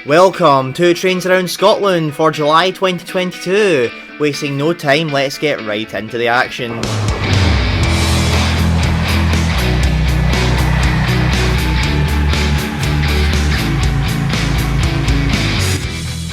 Welcome to Trains Around Scotland for July 2022. Wasting no time, let's get right into the action.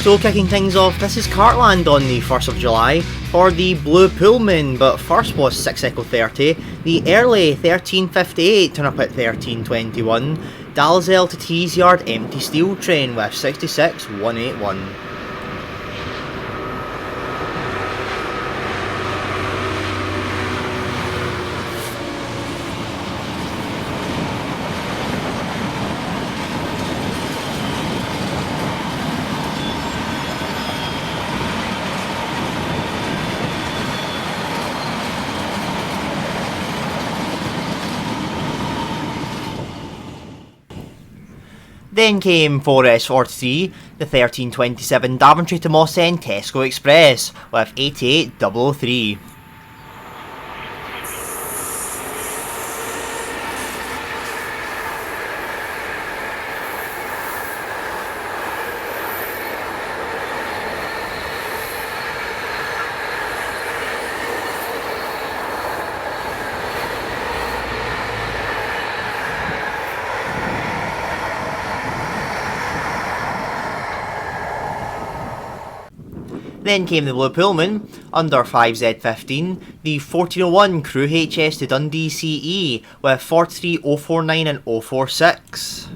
So kicking things off, this is Cartland on the 1st of July for the Blue Pullman, but first was 6 Echo 30, the early 1358 turn up at 1321, Dalzell to Teesyard empty steel train with 66181. Then came 4S43, the 1327 Daventry to Mossend Tesco Express with 88003. Then came the Blue Pullman, under 5Z15, the 1401 Crewe HS to Dundee CE with 43049 and 046.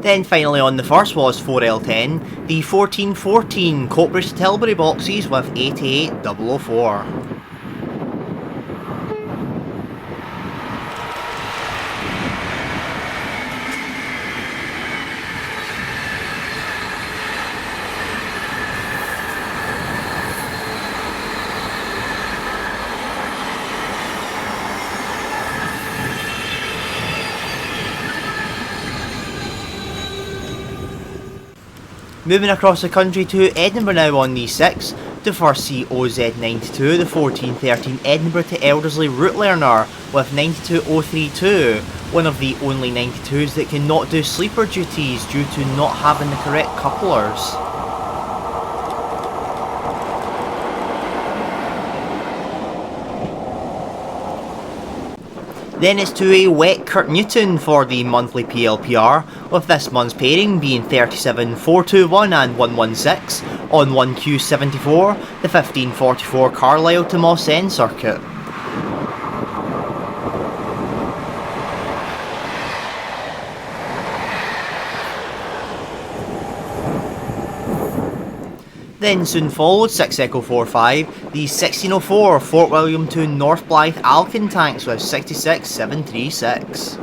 Then finally on the first was 4L10, the 1414 Coatbridge to Tilbury boxes with 88004. Moving across the country to Edinburgh now on the 6th, to first see OZ92, the 1413 Edinburgh to Elderslie route learner with 92032, one of the only 92s that cannot do sleeper duties due to not having the correct couplers. Then it's to a wet Kirknewton for the monthly PLPR, with this month's pairing being 37421 and 116 on 1Q74, the 1544 Carlisle to Mossend circuit. Then soon followed 6 Echo 45, the 1604 Fort William to North Blyth Alkin tanks with 66736.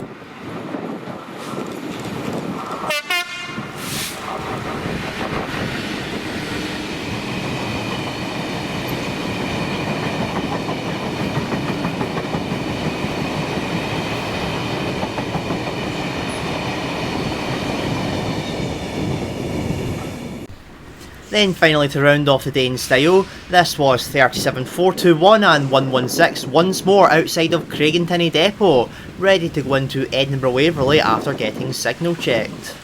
Then finally to round off the day in style, this was 37421 and 116 once more outside of Craigentinny Depot, ready to go into Edinburgh Waverley after getting signal checked.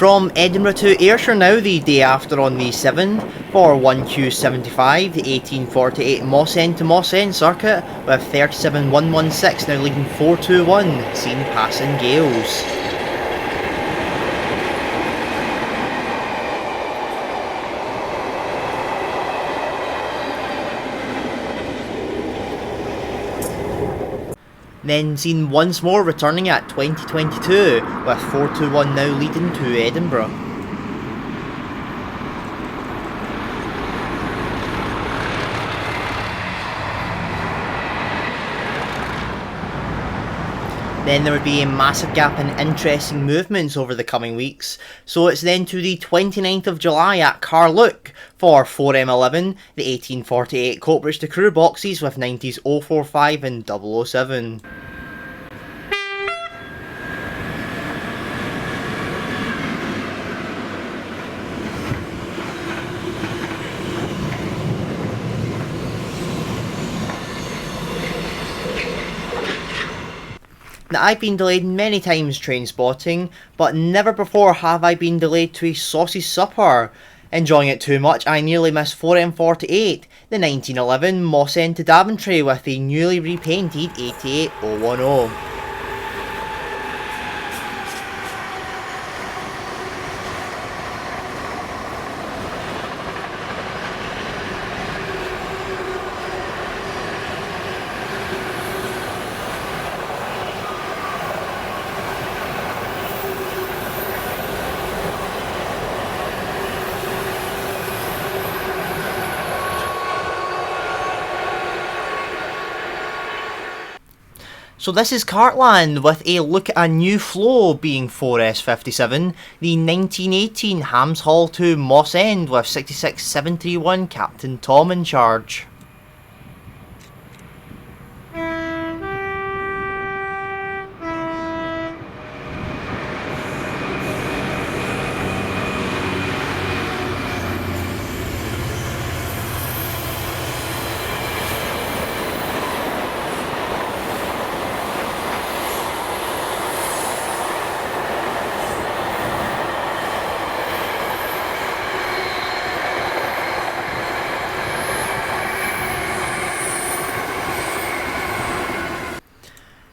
From Edinburgh to Ayrshire now, the day after on the 7th, for 1Q75, the 1848 Mossend to Mossend circuit, with 37116 now leading 421, seen passing Gailes. Then seen once more returning at 2022, with 421 now leading to Edinburgh. Then there would be a massive gap in interesting movements over the coming weeks, so it's then to the 29th of July at Carluke for 4M11, the 1848 Coatbridge to Crewe boxes with 90s 045 and 007. Now, I've been delayed many times train spotting, but never before have I been delayed to a sausage supper. Enjoying it too much, I nearly missed 4M48, the 1911 Mossend to Daventry with the newly repainted 88010. So this is Cartland with a look at a new flow being 4S57, the 1918 Hams Hall to Mossend with 66731 Captain Tom in charge.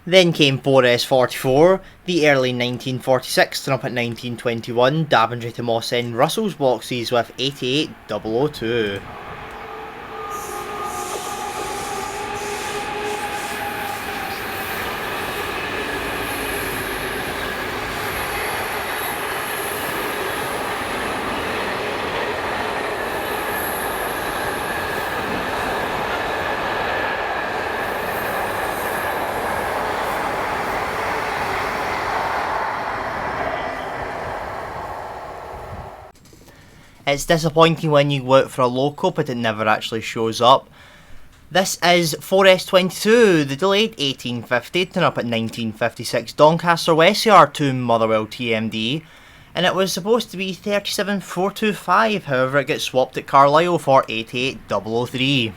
Then came 4S44, the early 1946 turn up at 1921 Daventry to Mossend Russell's boxes with 88002. It's disappointing when you look for a local but it never actually shows up. This is 4S22, the delayed 1850 turn up at 1956 Doncaster Westyard to Motherwell TMD, and it was supposed to be 37425, however it gets swapped at Carlisle for 88003.